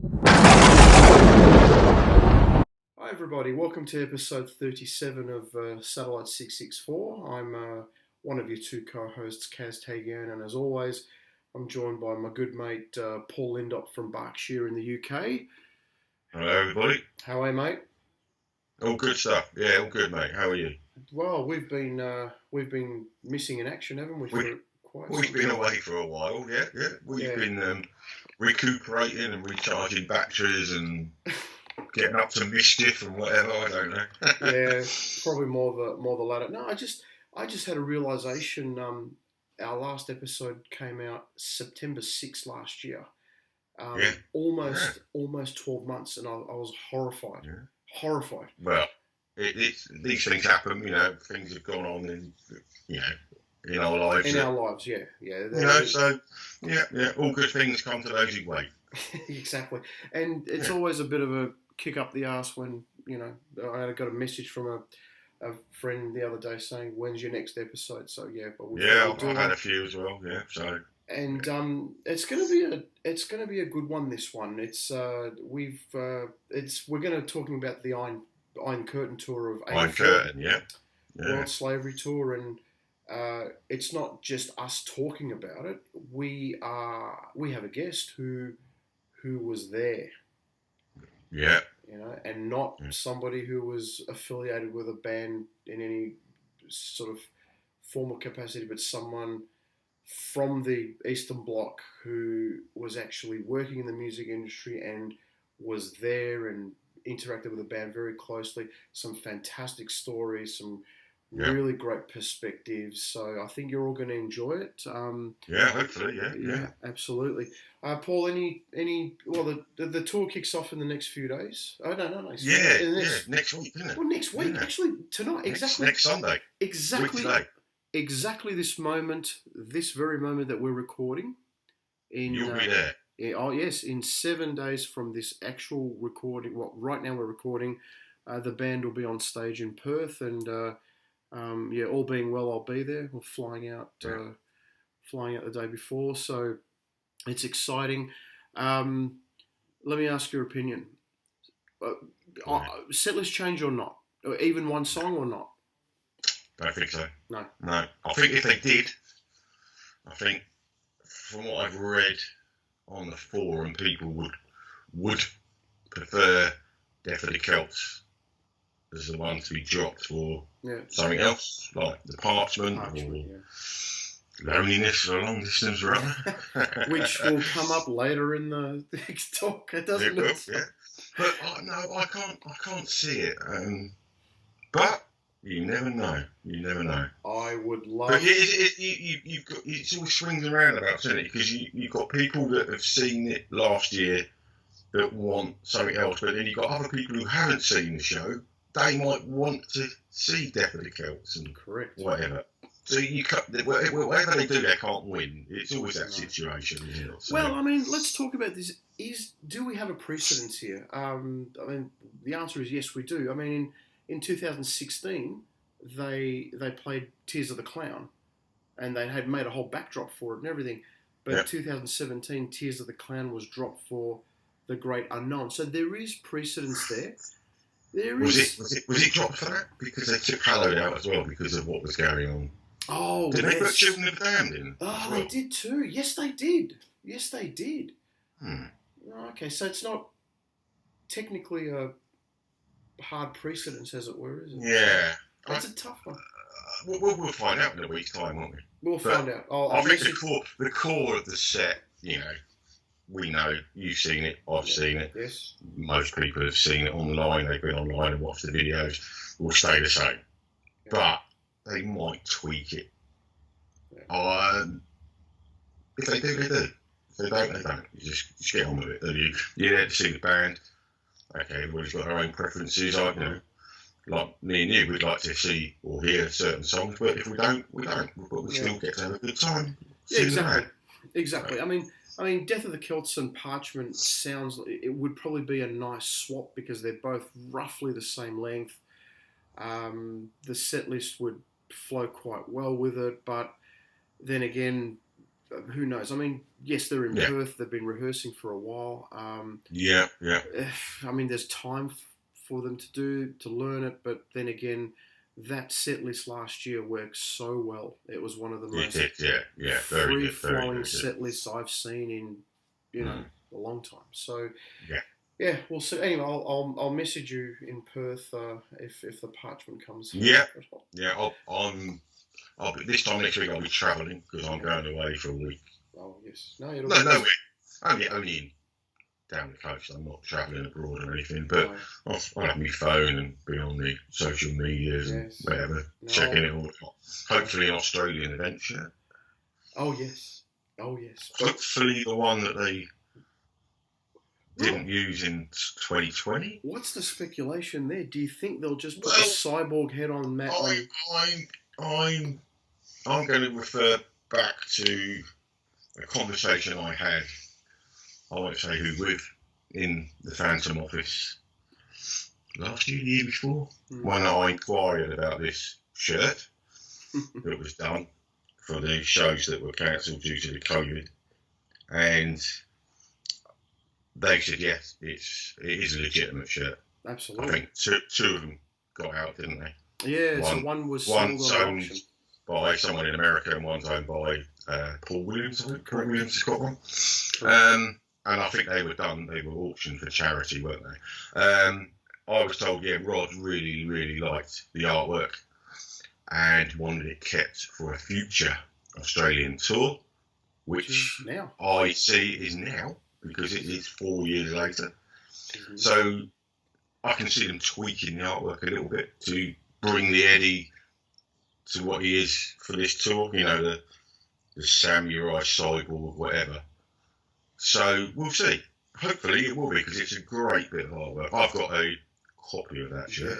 Hi everybody, welcome to episode 37 of Satellite 664. I'm one of your two co-hosts, Kaz Tagian, and as always, I'm joined by my good mate Paul Lindop from Berkshire in the UK. Hello everybody. How are you, mate? All good stuff. Yeah, all good, mate. How are you? Well, we've been missing in action, haven't we? We've been away for a while, yeah. We've been recuperating and recharging batteries and getting up to mischief and whatever. I don't know. Yeah, probably more the latter. No, I just had a realization. Our last episode came out September 6th last year. Almost 12 months, and I was horrified. Yeah. Horrified. Well, these things happen. You know, things have gone on in our lives. In our lives, yeah. So all good things come to those who wait. Exactly, and it's always a bit of a kick up the arse when I got a message from a friend the other day saying, "When's your next episode?" So I've had a few as well. Yeah, so. And it's gonna be a good one. This one, we're gonna talking about the Iron Curtain tour of Iron Curtain, yeah. World Slavery Tour, and it's not just us talking about it. We have a guest who was there. Yeah. And not somebody who was affiliated with a band in any sort of formal capacity, but someone from the Eastern Bloc who was actually working in the music industry and was there and interacted with the band very closely. Some fantastic stories, some really great perspectives. So I think you're all going to enjoy it. Hopefully, yeah. Absolutely. Paul, the tour kicks off in the next few days. Oh, no. Next week, isn't it? Well, next week, actually, tonight, exactly. Next Sunday. Exactly. Exactly this very moment that we're recording. You'll be there. Yes, in 7 days from this actual recording. Well, right now we're recording. The band will be on stage in Perth, and all being well, I'll be there. We're flying out the day before, so it's exciting. Let me ask your opinion. Setlist change or not? Or even one song or not? Don't think so. No. I think if they did, from what I've read on the forum, people would prefer Death of the Celts as the one to be dropped for something else, like The Parchment or Loneliness or Long Distance Runner. Which will come up later in the next talk, doesn't it? Yeah. But I can't see it. But you never know. I would love. But you've got, it's all swings and roundabouts, isn't it? Because you've got people that have seen it last year that want something else, but then you've got other people who haven't seen the show. They might want to see Death of the Celts and whatever. So whatever they do, they can't win. It's always that situation, isn't it? So, well, I mean, let's talk about this. Do we have a precedence here? The answer is yes, we do. I mean, in 2016, they played Tears of the Clown, and they had made a whole backdrop for it and everything. But in 2017, Tears of the Clown was dropped for The Great Unknown. So there is precedence there. Was it dropped for that? Because they took Hallowed out as well because of what was going on. Oh, did they put Children of the Damned in? Oh, they did too. Yes, they did. Hmm. Okay, so it's not technically a hard precedence, as it were, is it? Yeah. That's a tough one. We'll find out in a week's time, won't we? We'll find out. I think the core of the set, we know, you've seen it, I've seen it. Yes. Most people have seen it online, they've been online and watched the videos, will stay the same. Yeah. But they might tweak it. Yeah. If they do, they do. If they don't, they don't. You just get on with it. You're there to see the band. Okay, everybody's got their own preferences. Like me and you, we'd like to see or hear certain songs, but if we don't, we don't. But we still get to have a good time. Yeah, exactly. So, I mean, Death of the Celts and Parchment sounds. It would probably be a nice swap because they're both roughly the same length. The set list would flow quite well with it, but then again, who knows? I mean, yes, they're in Yeah. Perth. They've been rehearsing for a while. Yeah. I mean, there's time for them to learn it, but then again, that set list last year worked so well. It was one of the most very free-flowing set lists I've seen in a long time. So yeah, we'll see. Anyway, I'll message you in Perth if the parchment comes. Yeah. I'll be, this time next week I'll be travelling because I'm going away for a week. Oh yes, no, only in down the coast. I'm not travelling abroad or anything, but I'll have my phone and be on the social medias and whatever, checking it all. Hopefully an Australian adventure. Oh yes. Hopefully the one that they didn't use in 2020. What's the speculation there? Do you think they'll just put the cyborg head on Matt? I'm going to refer back to a conversation I had, I won't say who with, in the Phantom office last year, the year before, when I inquired about this shirt that was done for the shows that were cancelled due to the COVID. And they said, yes, it is a legitimate shirt. Absolutely. I think two of them got out, didn't they? Yeah, so one was sold on auction by someone in America and one's owned by Paul Williams. I think Paul Williams has got one. And I think they were auctioned for charity, weren't they? I was told, Rod really, really liked the artwork and wanted it kept for a future Australian tour, which now I see is now, because it is 4 years later. Mm-hmm. So I can see them tweaking the artwork a little bit to bring the Eddie to what he is for this tour, the samurai cyborg, whatever. So we'll see. Hopefully it will be, because it's a great bit of artwork. I've got a copy of that shirt.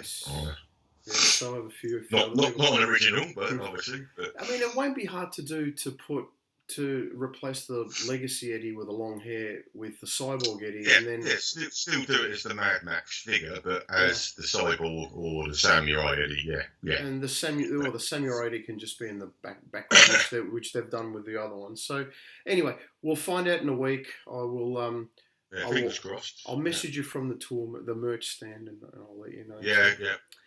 Yes, so have a few. Not an original, but obviously. But. I mean, it won't be hard to do to replace the Legacy Eddie with the long hair with the Cyborg Eddie, and then still do it as the Mad Max figure, but as the Cyborg or the Samurai Eddie, And the Samurai Eddie can just be in the background, which they've done with the other ones. So anyway, we'll find out in a week. I will. Fingers crossed. I'll message you from the tour, the merch stand, and I'll let you know. Yeah.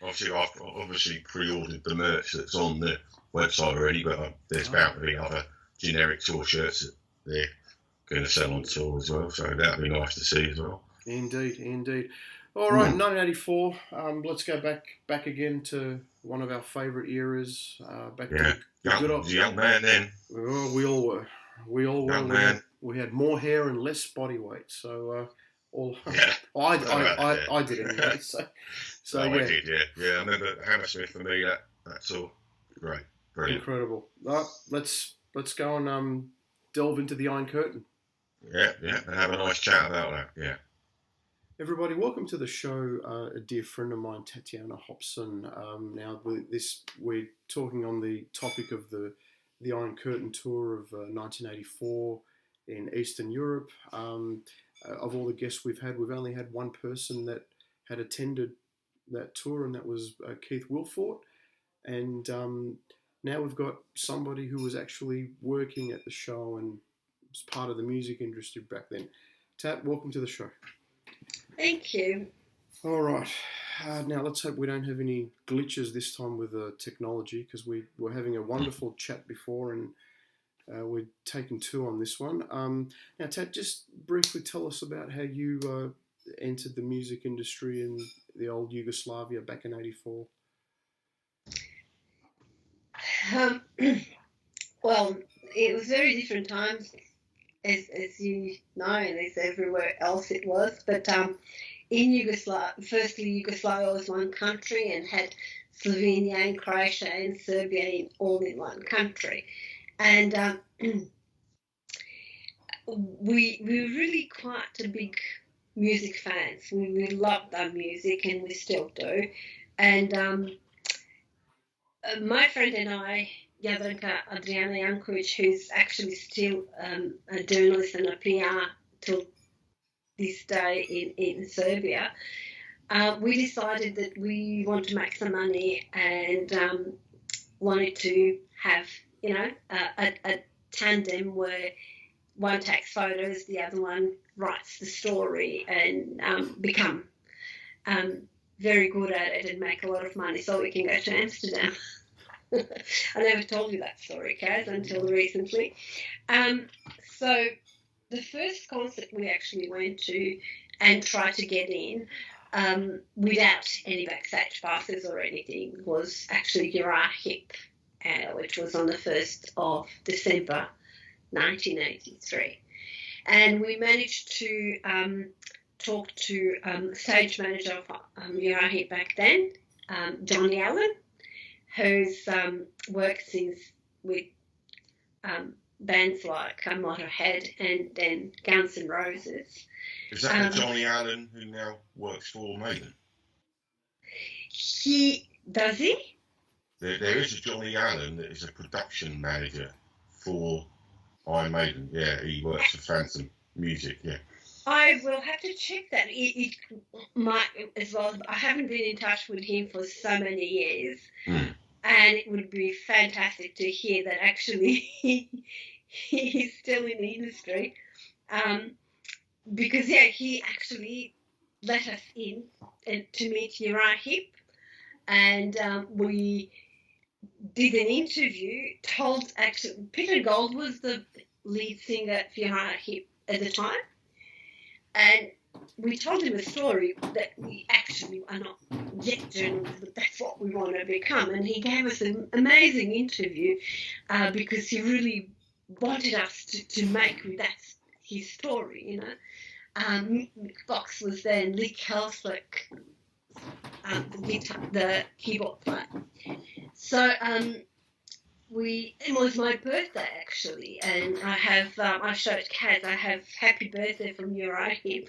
Obviously, I've pre-ordered the merch that's on the website already, but there's bound to be other generic tour shirts that they're going to sell on tour as well, so that'd be nice to see as well. Indeed. All right, 1984. Let's go back again to one of our favourite eras. Young man then. Oh, we all were. Young man. We had more hair and less body weight. So I did anyway. So I did. Yeah. I remember Hammersmith for me. That's all great, brilliant, incredible. Let's go and delve into the Iron Curtain. Yeah, and have a nice chat about that. Yeah. Everybody, welcome to the show. A dear friend of mine, Tatjana Hobson. Now, we're talking on the topic of the Iron Curtain tour of 1984 in Eastern Europe. Of all the guests we've only had one person that had attended that tour, and that was Keith Wilford. And now we've got somebody who was actually working at the show and was part of the music industry back then. Tat, welcome to the show. Thank you. All right. Now, let's hope we don't have any glitches this time with the technology, because we were having a wonderful chat before, and we're taking two on this one. Now, Tat, just briefly tell us about how you entered the music industry in the old Yugoslavia back in '84. Well, it was very different times, as you know, and as everywhere else it was. But in Yugoslavia, firstly, Yugoslavia was one country and had Slovenia and Croatia and Serbia all in one country. And we were really quite a big music fans. We loved our music, and we still do. And my friend and I, Jadranka Adriana Jankovic, who's actually still a journalist and a PR till this day in Serbia, we decided that we want to make some money and wanted to have, a tandem where one takes photos, the other one writes the story, and become very good at it and make a lot of money so we can go to Amsterdam. I never told you that story, Kaz, until recently. So the first concert we actually went to and tried to get in without any backstage passes or anything was actually Uriah Heep, which was on the 1st of December 1983. And we managed to talk to stage manager of Uriah Heep back then, Johnny Allen, who's worked since with bands like Motorhead and then Guns N' Roses. Is that the Johnny Allen who now works for Maiden? Does he? There is a Johnny Allen that is a production manager for Iron Maiden. Yeah, he works for Phantom Music. Yeah. I will have to check that. It might as well. I haven't been in touch with him for so many years, and it would be fantastic to hear that actually he's still in the industry. Because he actually let us in to meet Uriah Heep, and we did an interview. Peter Gold was the lead singer for Uriah Heep at the time, and we told him a story that we actually are not yet journalists, but that's what we want to become. And he gave us an amazing interview because he really wanted us to make that his story, Mick Fox was there, and Lee Kelslick, the keyboard player. So it was my birthday actually, and I have I showed Kaz. I have "Happy Birthday" from Uriah Heep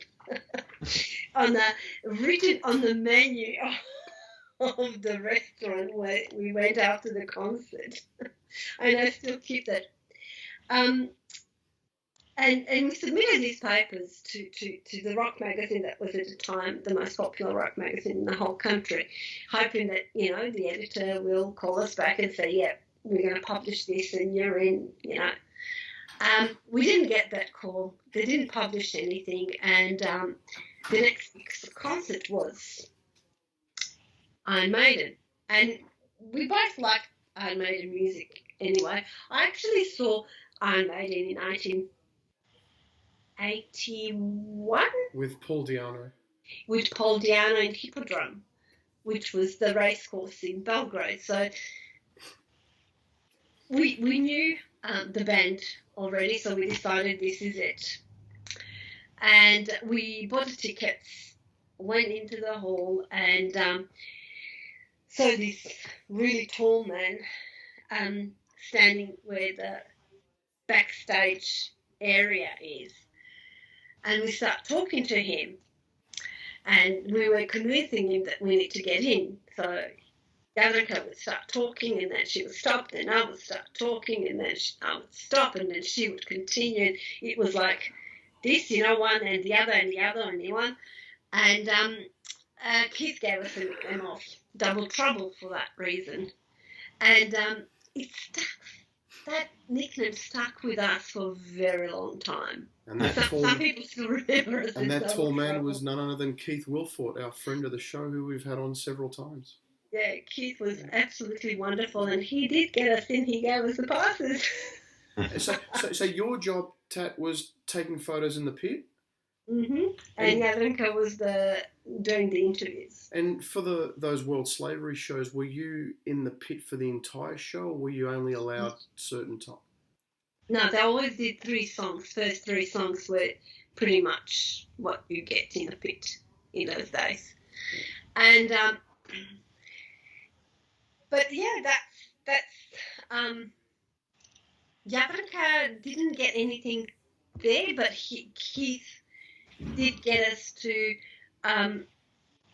written on the menu of the restaurant where we went after the concert, and I still keep that. And we submitted these papers to the rock magazine that was at the time the most popular rock magazine in the whole country, hoping that, the editor will call us back and say, yeah, we're going to publish this and you're in, We didn't get that call. They didn't publish anything. And the next concert was Iron Maiden. And we both liked Iron Maiden music anyway. I actually saw Iron Maiden in 1981 with Paul Di'Anno. With Paul Di'Anno and Hippodrome, which was the racecourse in Belgrade. So we knew the band already, so we decided this is it. And we bought the tickets, went into the hall, and so this really tall man standing where the backstage area is. And we start talking to him, and we were convincing him that we need to get in. So Jadranka would start talking, and then she would stop, then I would start talking, and then I would stop, and then she would continue. It was like this, one and the other and the other and the one. And Keith gave us a nickname of Double Trouble for that reason. And it stuck. That nickname stuck with us for a very long time. And that some people still remember us. And that tall man was none other than Keith Wilford, our friend of the show, who we've had on several times. Yeah, Keith was absolutely wonderful, and he did get us in. He gave us the passes. So your job, Tat, was taking photos in the pit? Mm-hmm. And Jadranka was doing the interviews. And for those World Slavery shows, were you in the pit for the entire show, or were you only allowed certain time? No, they always did 3 songs. First 3 songs were pretty much what you get in the pit in those days. And but yeah, that's Jadranka didn't get anything there, but Keith did get us to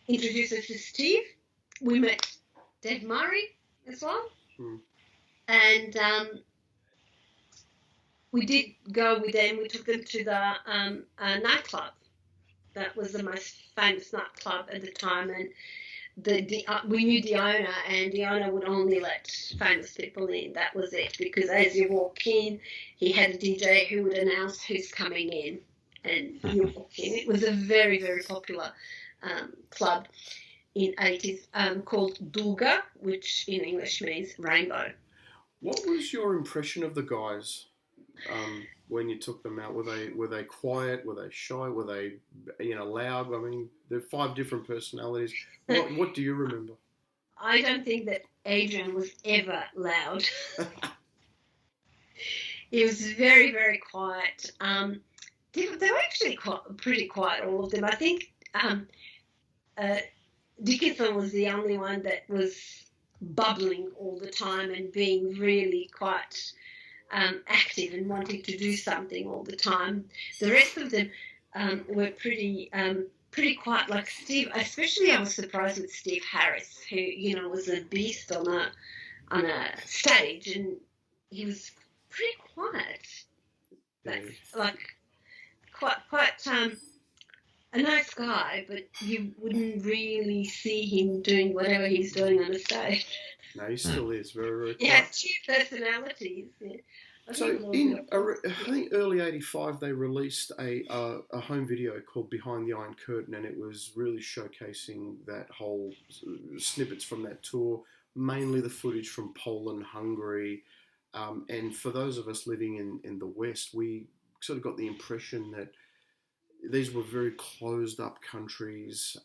introduce us to Steve. We met Dave Murray as well. And we did go with them. We took them to the nightclub. That was the most famous nightclub at the time. we knew the owner, and the owner would only let famous people in. That was it, because as you walk in, he had a DJ who would announce who's coming in, and you walk in. It was a very, very popular club in 80s called Duga, which in English means rainbow. What was your impression of the guys when you took them out? Were they quiet? Were they shy? Were they loud? I mean, there are 5 different personalities. What do you remember? I don't think that Adrian was ever loud. He was very, very quiet. They were actually pretty quiet, all of them. I think Dickinson was the only one that was bubbling all the time and being really quite active and wanting to do something all the time. The rest of them were pretty quiet. Like Steve, especially I was surprised with Steve Harris, who was a beast on a stage, and he was pretty quiet. Like quite a nice guy, but you wouldn't really see him doing whatever he's doing on the stage. No, he still is very, very quiet. He has 2 personalities. Yeah. So I think early '85 they released a home video called Behind the Iron Curtain, and it was really showcasing that whole snippets from that tour, mainly the footage from Poland, Hungary, and for those of us living in the West, we sort of got the impression that these were very closed up countries,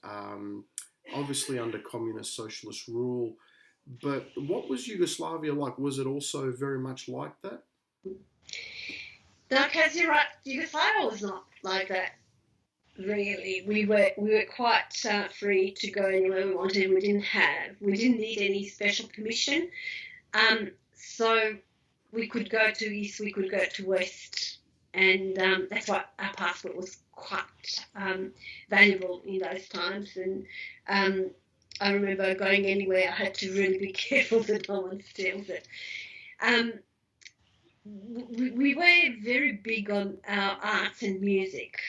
obviously under communist socialist rule. But what was Yugoslavia like? Was it also very much like that? No, because you're right. Yugoslavia was not like that, really. We were quite free to go anywhere we wanted. We didn't need any special permission. So we could go to East, we could go to West, and that's why our passport was quite valuable in those times. And I remember going anywhere, I had to really be careful that no one steals it. We were very big on our arts and music,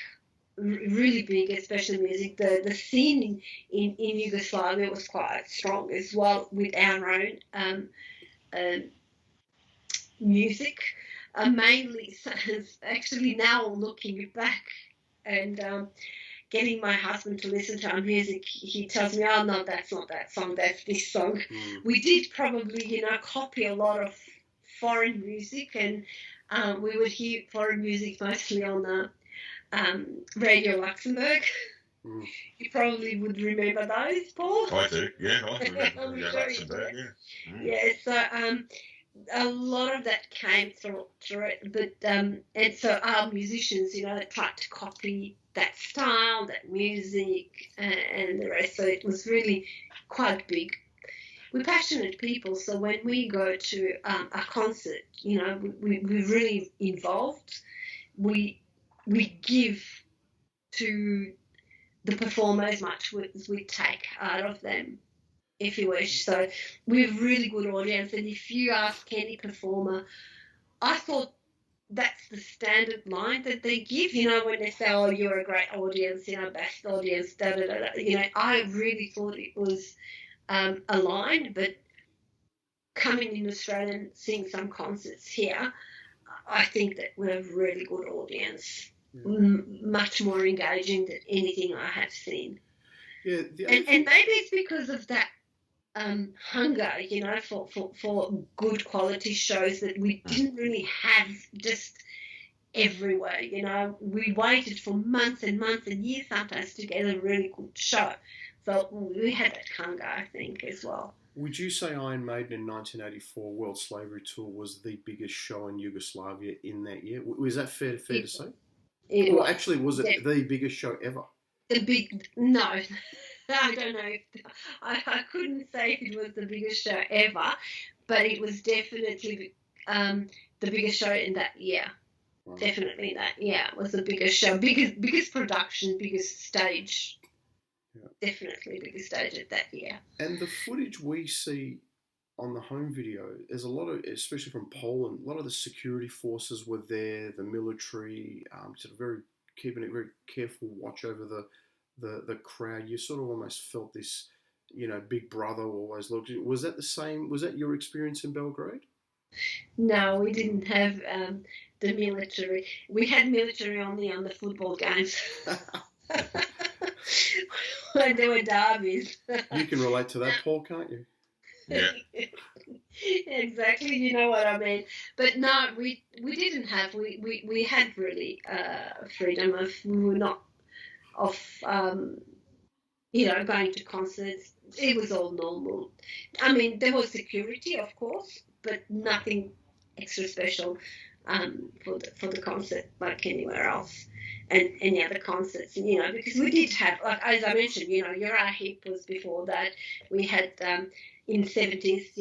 really big, especially music. The scene in Yugoslavia was quite strong as well, with our own music. Mainly, actually now looking back and getting my husband to listen to our music, he tells me, oh no, that's not that song, that's this song. We did probably, copy a lot of foreign music, and we would hear foreign music mostly on Radio Luxembourg. You probably would remember those, Paul. I do, yeah. I remember Radio Luxembourg, yeah. Yeah, so a lot of that came through it, but and so our musicians, tried to copy that style, that music, and the rest. So it was really quite big. We're passionate people, so when we go to a concert, we're really involved. We give to the performer as much as we take out of them, if you wish. So we have really good audience, and if you ask any performer, I thought that's the standard line that they give, when they say, oh, you're a great audience, best audience, I really thought it was a line, but coming in Australia and seeing some concerts here, I think that we're a really good audience, much more engaging than anything I have seen. Yeah, and maybe it's because of that hunger, for good quality shows that we didn't really have just everywhere. We waited for months and months and years sometimes to get a really good show. So we had that hunger, I think, as well. Would you say Iron Maiden in 1984 World Slavery Tour was the biggest show in Yugoslavia in that year? Was that fair to say? Or actually, was it the biggest show ever? No, I don't know. I couldn't say if it was the biggest show ever, but it was definitely the biggest show in that year. Wow. Definitely that year was the biggest show, biggest production, biggest stage. Yeah. Definitely biggest stage at that year. And the footage we see on the home video, there's a lot of, especially from Poland, a lot of the security forces were there, the military, sort of keeping a very careful watch over the crowd. You sort of almost felt this Big Brother always looked. Was that the same? Was that your experience in Belgrade? No, we didn't have the military. We had military only on the football games. When there were derbies. You can relate to that, Paul, can't you? Yeah. Exactly, you know what I mean. But no, we didn't have. We had really freedom of. We were not of going to concerts. It was all normal. I mean, there was security, of course, but nothing extra special for the concert like anywhere else. And any other concerts, because we did have, like as I mentioned, Uriah Heep was before that. We had in the 70s,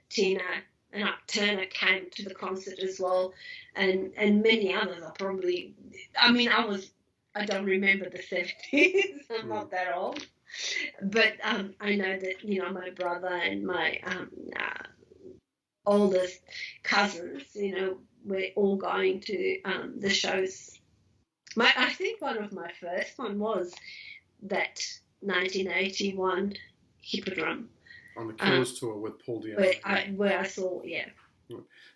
Tina and Turner came to the concert as well, and many others. I don't remember the 70s. I'm not that old, but I know that my brother and my oldest cousins, were all going to the shows. I think one of my first one was that 1981 Hippodrome. On the Killers tour with Paul Diano. Where I saw, yeah.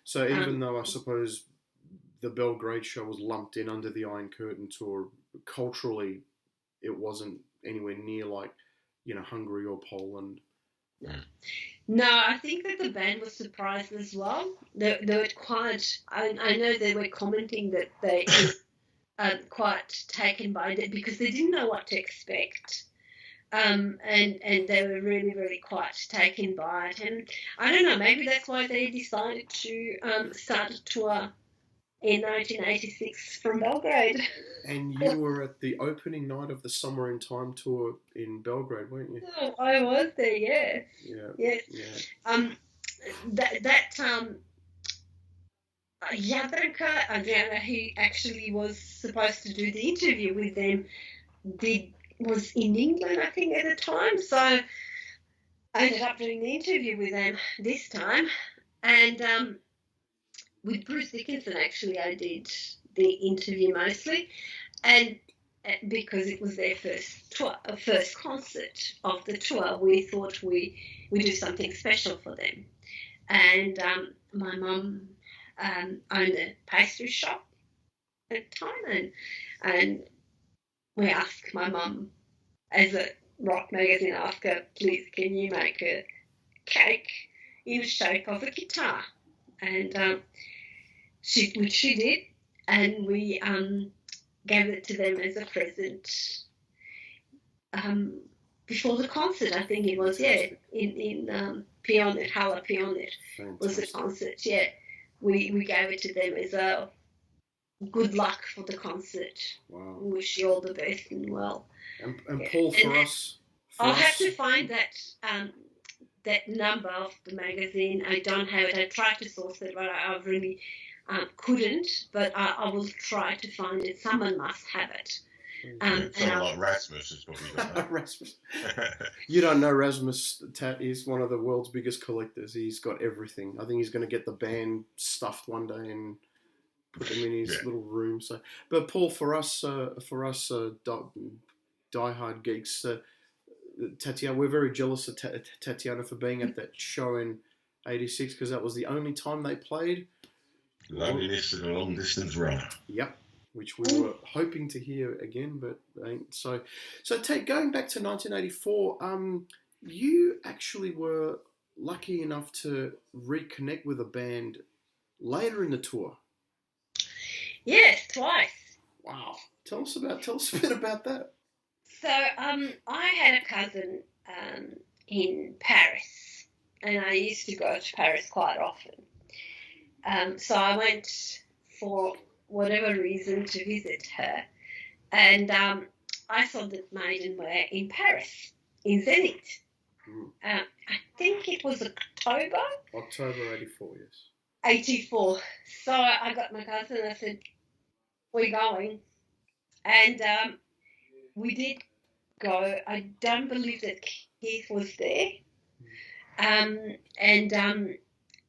So even though I suppose the Belgrade show was lumped in under the Iron Curtain tour, culturally it wasn't anywhere near like, Hungary or Poland. No, I think that the band was surprised as well. They were quite, I know they were commenting that they quite taken by it because they didn't know what to expect. And they were really, really quite taken by it. And I don't know, maybe that's why they decided to start a tour in 1986 from Belgrade. And you were at the opening night of the Summer in Time tour in Belgrade, weren't you? Oh, I was there, yeah. Yeah. Yes. Yeah. Jadranka Adriana, who actually was supposed to do the interview with them, was in England, I think, at the time. So I ended up doing the interview with them this time. And with Bruce Dickinson, actually, I did the interview mostly. And because it was their first concert of the tour, we thought we do something special for them. And my mum owned a pastry shop at the time, and we asked my mum, as a rock magazine, asked her, please, can you make a cake in the shape of a guitar? And which she did, and we gave it to them as a present before the concert. I think it was, in Pionet, Hala Pionet was the concert, yeah. We gave it to them as a good luck for the concert. Wow. We wish you all the best and well. And Paul, I'll have to find that number of the magazine. I don't have it. I tried to source it, but I really couldn't. But I will try to find it. Someone must have it. Someone like Rasmus has probably got that. Rasmus. You don't know Rasmus, Tat is one of the world's biggest collectors. He's got everything. I think he's going to get the band stuffed one day and put them in his little room. So, but Paul, for us diehard geeks, Tatjana, we're very jealous of Tatjana for being at that show in '86 because that was the only time they played. Loneliness and a long distance runner. Yep. Which we were hoping to hear again, but ain't. So Tate, going back to 1984, you actually were lucky enough to reconnect with a band later in the tour. Yes, twice. Wow. Tell us a bit about that. So I had a cousin in Paris, and I used to go to Paris quite often. So I went for whatever reason to visit her, and I saw that Maiden were in Paris, in Zenith. I think it was October 84, yes. 84. So I got my cousin and I said, we're going. And we did go. I don't believe that Keith was there.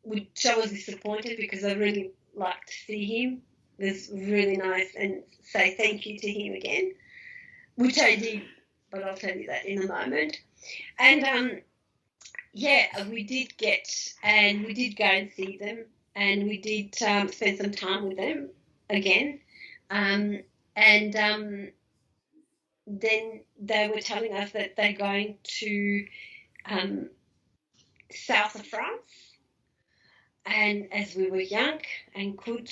Which I was disappointed because I really liked to see him. It was really nice, and say thank you to him again, which I did but I'll tell you that in a moment. And we did go and see them, and we did spend some time with them again. Then they were telling us that they're going to south of France. And as we were young and could,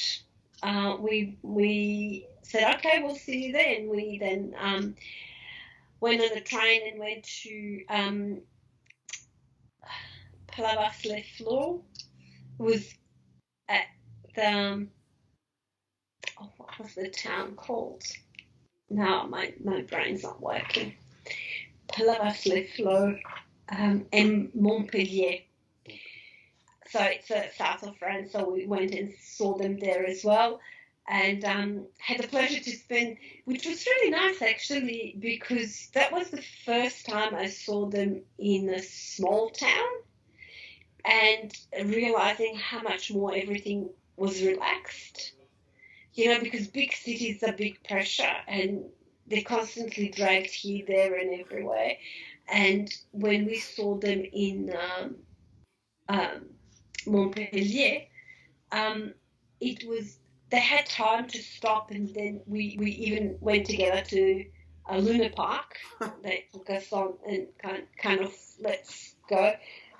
we said, okay, we'll see you there. And we then went on a train and went to Palavas-les-Flots. Was at the what was the town called? No, my brain's not working. Palavas-les-Flots and Montpellier. So it's south of France, so we went and saw them there as well, and had the pleasure to spend, which was really nice actually, because that was the first time I saw them in a small town, and realizing how much more everything was relaxed, because big cities are big pressure, and they're constantly dragged here, there, and everywhere. And when we saw them in Montpellier, they had time to stop, and then we even went together to a Luna Park. They took us on and kind of let's go.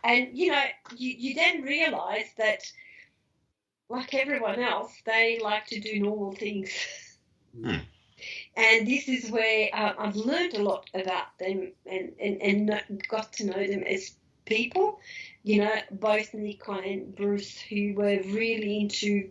And you then realise that, like everyone else, they like to do normal things. And this is where I've learned a lot about them and got to know them as people. Both Nico and Bruce, who were really into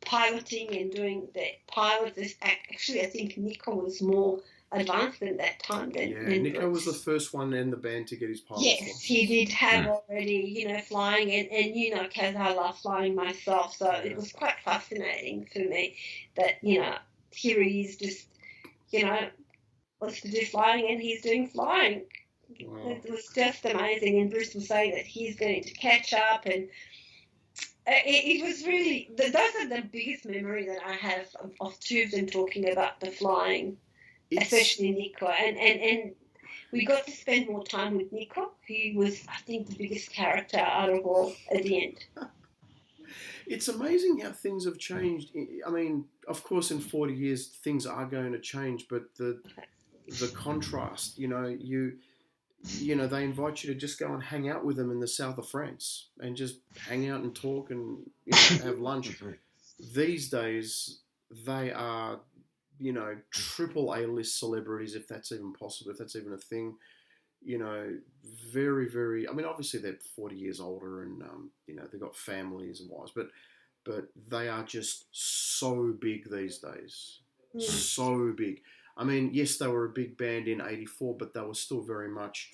piloting and doing the pilots. Actually, I think Nico was more advanced at that time than Nico Bruce. was the first one in the band to get his pilot's Yes, license. he did have already, flying, and because I love flying myself, so it was quite fascinating for me that, here he is just, wants to do flying, and he's doing flying. Wow. It was just amazing, and Bruce was saying that he's going to catch up, and it was really, those are the biggest memory that I have of two of them talking about the flying, especially Nico, and we got to spend more time with Nico, who was, I think, the biggest character out of all at the end. It's amazing how things have changed. I mean, of course, in 40 years, things are going to change, but the contrast, they invite you to just go and hang out with them in the south of France and just hang out and talk and have lunch. These days, they are, triple A-list celebrities, if that's even possible, if that's even a thing. Very, very. I mean, obviously they're 40 years older, and they've got families and wives, but they are just so big these days, so big. I mean, yes, they were a big band in '84, but they were still very much.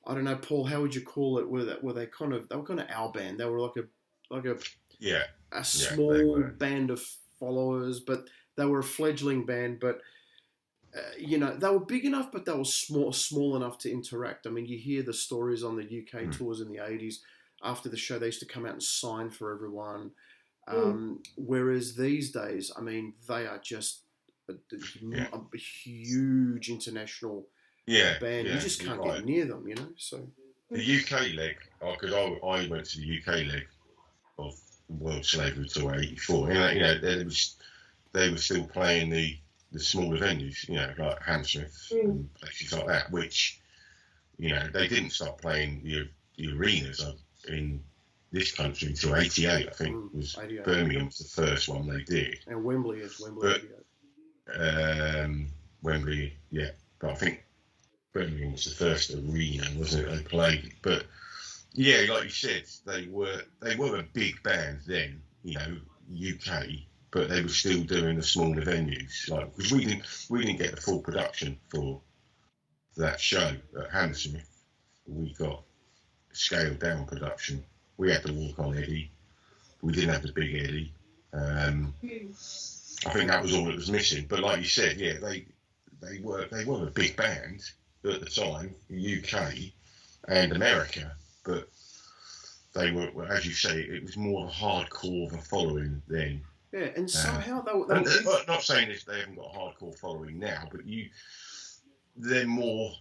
I don't know, Paul. How would you call it? Were they kind of our band? They were like a small band of followers, but they were a fledgling band. But they were big enough, but they were small enough to interact. I mean, you hear the stories on the UK tours in the '80s. After the show, they used to come out and sign for everyone. Whereas these days, I mean, they are just a huge international band. You just can't get near them, So the UK leg, because I went to the UK leg of World Slavery Tour '84. They were still playing the smaller venues, like Hammersmith and places like that, which they didn't start playing the arenas in this country until '88. I think was 88. Birmingham was the first one they did, and Wembley. Wembley, but I think Birmingham was the first arena, wasn't it? They played, but like you said, they were a big band then, UK, but they were still doing the smaller venues, like because we didn't get the full production for that show at Hammersmith. We got scaled down production. We had to walk on Eddie. We didn't have the big Eddie. I think that was all that was missing. But like you said, they were a big band at the time, UK and America. But they were, as you say, it was more hardcore of a following then. Yeah, and somehow they were And big. not saying this, they haven't got a hardcore following now, but they're more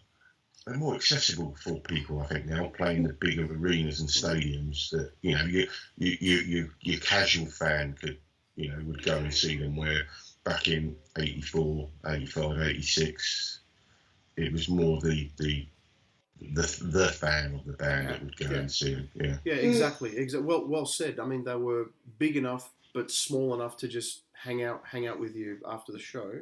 accessible for people, I think, now, playing the bigger arenas and stadiums. That your casual fan could would go and see them. Where back in 84, 85, 86, it was more the fan of the band that would go and see them. Yeah, exactly. Well said. I mean, they were big enough but small enough to just hang out with you after the show.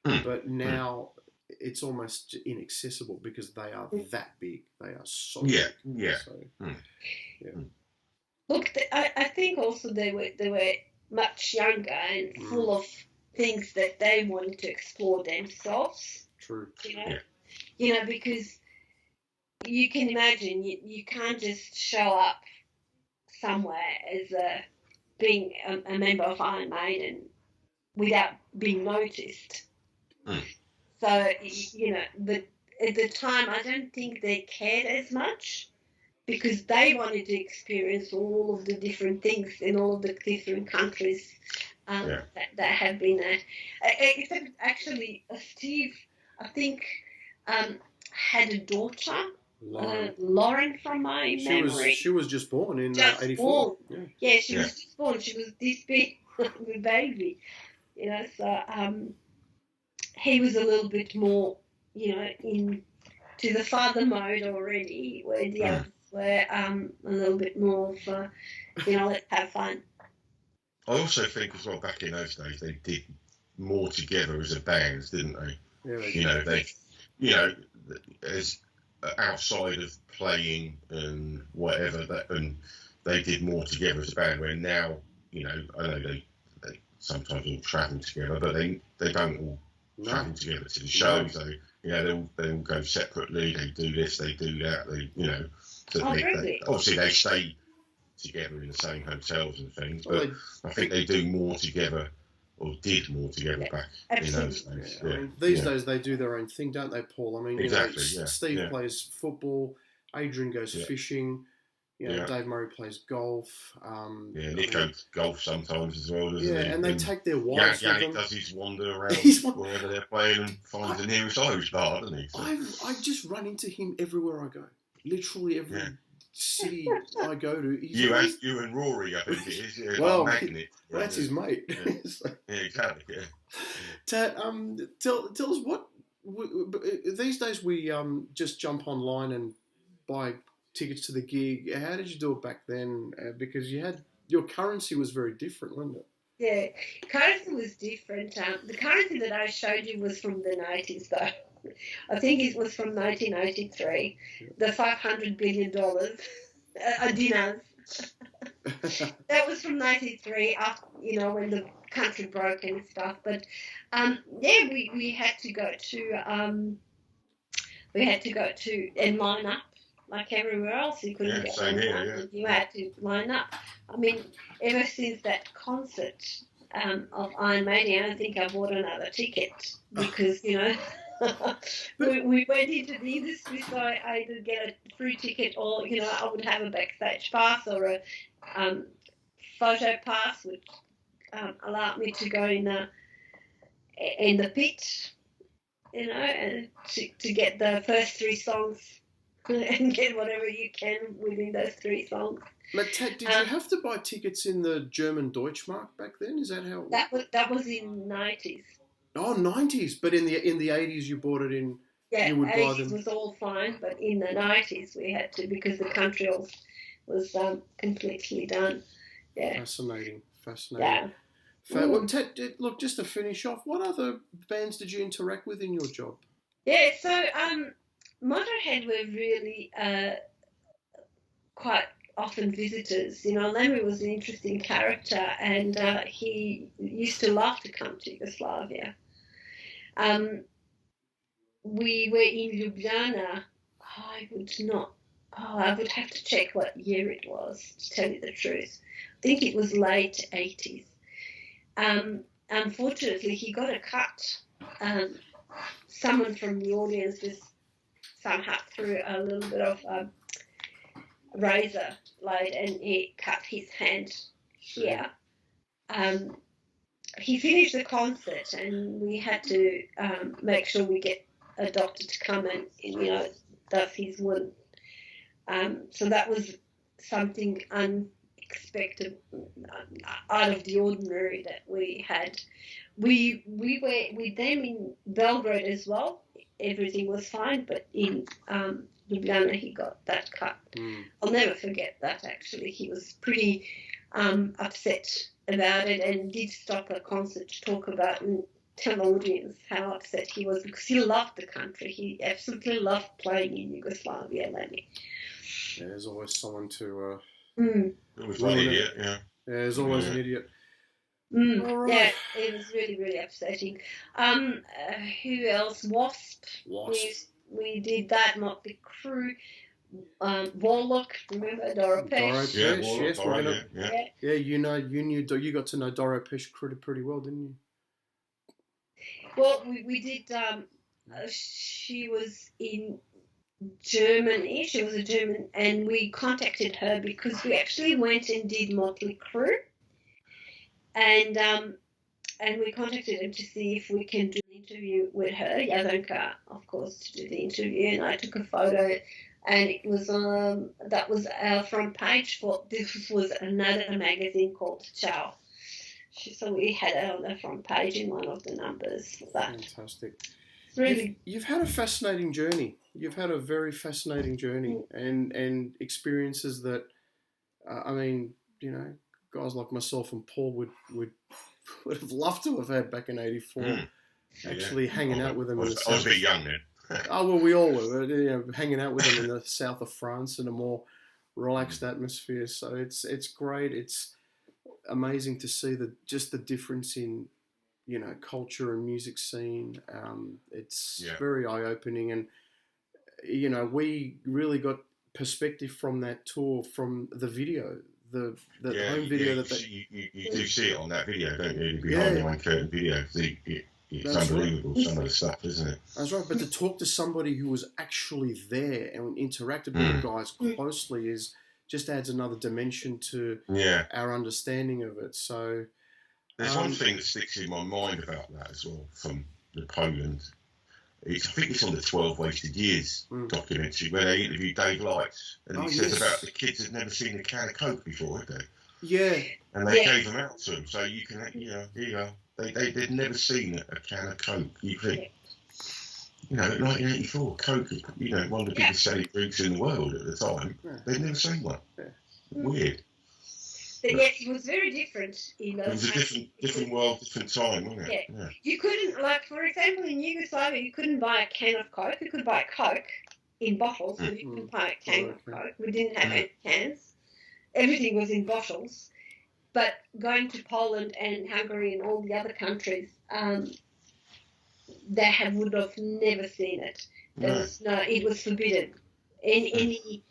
But now it's almost inaccessible because they are that big. They are so big. Yeah. So, Look, I think also they were much younger and full of things that they wanted to explore themselves. True. Because you can imagine you can't just show up somewhere as being a member of Iron Maiden without being noticed. So, but at the time, I don't think they cared as much because they wanted to experience all of the different things in all of the different countries that have been there. Except actually, Steve, I think, had a daughter, Lauren, from my memory. She was just born in 84. Yeah, she was just born. She was this big, the baby. So he was a little bit more, into the father mode already, where the others were a little bit more for, let's have fun. I also think as well, back in those days, they did more together as a band, didn't they? Yeah, they as outside of playing and whatever, and they did more together as a band. Where now, I know they sometimes all travel together, but they don't all travel together to the shows. So they all go separately. They do this, they do that. They obviously they stay together in the same hotels and things, but I think they do more together, or did more together back in those days. I mean, these days they do their own thing, don't they, Paul? I mean, exactly. Steve plays football, Adrian goes fishing. Dave Murray plays golf. Nick goes golf sometimes as well, doesn't he? And they take their wives with them. Yannick does his wander around wherever they're playing and finds the nearest Irish bar, doesn't he? So. I just run into him everywhere I go. Literally every city I go to. You and Rory, I think it is. Well, Magnet. That's his mate. Exactly. Tat, tell us what these days we just jump online and buy tickets to the gig. How did you do it back then? Because your currency was very different, wasn't it? Yeah, currency was different. The currency that I showed you was from the 90s, though. I think it was from 1993. The $500 billion dinars. That was from 93, after, when the country broke and stuff. But we had to go to and line up. Like everywhere else, you couldn't get line up. You had to line up. I mean, ever since that concert of Iron Maiden, I don't think I bought another ticket because, we went into the industry, so I either get a free ticket or, I would have a backstage pass or a photo pass, which allowed me to go in the pit, and to get the first three songs. And get whatever you can within those three songs. But Tat, did you have to buy tickets in the German Deutschmark back then? Is that how? That was in 90s. Oh, 90s. But in the 80s, you bought it in. Yeah, you would 80s buy them. Was all fine, but in the 90s we had to because the country was completely done. Yeah. Fascinating. Yeah. Well, Tat, look, just to finish off, what other bands did you interact with in your job? Yeah, so Motorhead were really quite often visitors. Lemmy was an interesting character, and he used to love to come to Yugoslavia. We were in Ljubljana. I would have to check what year it was, to tell you the truth. I think it was late 80s. Unfortunately, he got a cut. Someone from the audience just somehow threw a little bit of razor blade and he cut his hand here. he finished the concert, and we had to make sure we get a doctor to come and does his wound. So that was something unexpected, out of the ordinary that we had. We were with them in Belgrade as well. Everything was fine, but in Ljubljana he got that cut. I'll never forget that, actually. He was pretty upset about it and did stop a concert to talk about and tell audience how upset he was, because he loved the country. He absolutely loved playing in Yugoslavia, Lenny. Yeah, there's always someone to... It was one idiot, yeah. Yeah, there's always an idiot. Right. Yeah, it was really, really upsetting. Who else? Wasp. We did that. Motley Crue. Warlock. Remember Doro Pesh? Yeah, you got to know Doro Pesh pretty well, didn't you? Well, we did. She was in Germany. She was a German, and we contacted her because we actually went and did Motley Crue. And we contacted him to see if we can do an interview with her, Jadranka, of course, to do the interview. And I took a photo, and it was that was our front page for this was another magazine called Ciao. So we had it on the front page in one of the numbers for that. Fantastic. Really, you've had a fascinating journey. You've had a very fascinating journey, and experiences that, guys like myself and Paul would have loved to have had back in '84. Actually, hanging out with them. I was a bit young then. Oh well, we all were. Hanging out with them in the south of France in a more relaxed atmosphere. So it's great. It's amazing to see just the difference in culture and music scene. It's very eye opening, and we really got perspective from that tour, from the video. The home video you do see it on that video, don't you? Behind the one curtain video, it's unbelievable. Right. Some of the stuff, isn't it? That's right. But to talk to somebody who was actually there and interacted with the guys closely just adds another dimension to our understanding of it. So there's one thing that sticks in my mind about that as well from the Poland. I think it's on the 12 Wasted Years documentary where they interview Dave Lights, and he says about the kids that never seen a can of Coke before, had they? Yeah. And they gave them out to them, so you can, here you go. They'd never seen a can of Coke. You think, 1984, Coke, one of the biggest selling drinks in the world at the time. Yeah. They'd never seen one. Yeah. Weird. But yes, it was very different in those times. It was a different world, different time, wasn't it? Yeah. You couldn't, for example, in Yugoslavia, you couldn't buy a can of Coke. You could buy Coke in bottles, but you couldn't buy a can of Coke. We didn't have any cans. Everything was in bottles. But going to Poland and Hungary and all the other countries, they would have never seen it. It was forbidden. Any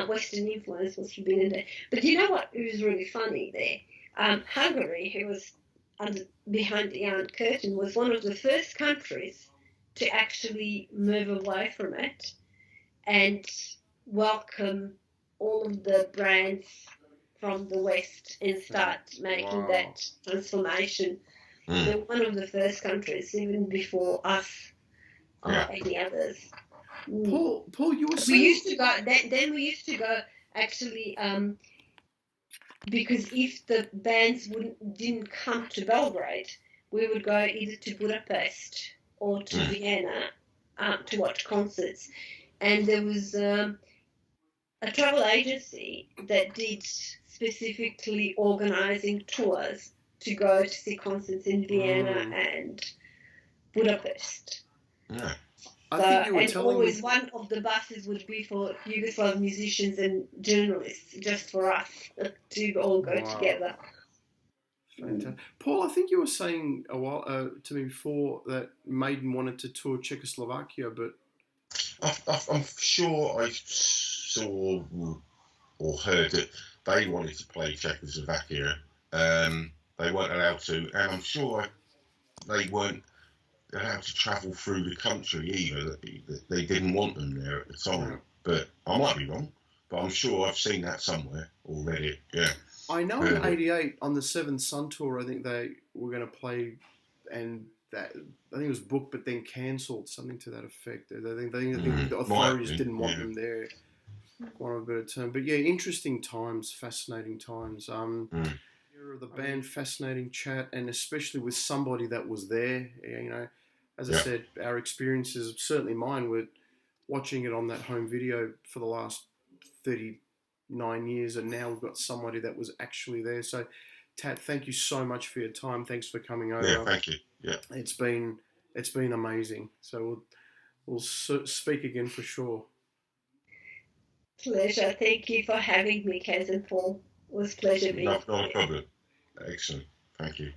Western influence was forbidden there. But you know what was really funny there? Hungary, who was behind the Iron Curtain, was one of the first countries to actually move away from it and welcome all of the brands from the West and start making that transformation. They're one of the first countries, even before us or any others. Paul, you were saying... We used to go, then we used to go, actually, because if the bands didn't come to Belgrade, we would go either to Budapest or to Vienna to watch concerts. And there was a travel agency that did specifically organising tours to go to see concerts in Vienna and Budapest. Yeah. Always one of the buses would be for Yugoslav musicians and journalists, just for us to all go together. Fantastic. Paul, I think you were saying a while to me before that Maiden wanted to tour Czechoslovakia, but I'm sure I saw or heard that they wanted to play Czechoslovakia. They weren't allowed to, and I'm sure they weren't allowed to travel through the country either. They didn't want them there at the time. But I might be wrong. But I'm sure I've seen that somewhere or read it. Yeah. I know in '88 on the Seventh Sun tour, I think they were going to play, and that I think it was booked but then cancelled, something to that effect. I think the authorities didn't want them there. One of a better term, but yeah, interesting times, fascinating times. The band, fascinating chat, and especially with somebody that was there. You know, as I said, our experiences, certainly mine, were watching it on that home video for the last 39 years, and now we've got somebody that was actually there. So, Tat, thank you so much for your time. Thanks for coming over. Yeah, thank you. Yeah, it's been amazing. So we'll speak again for sure. Pleasure. Thank you for having me, Kaz and Paul. It was a pleasure being Not a problem. Excellent. Thank you.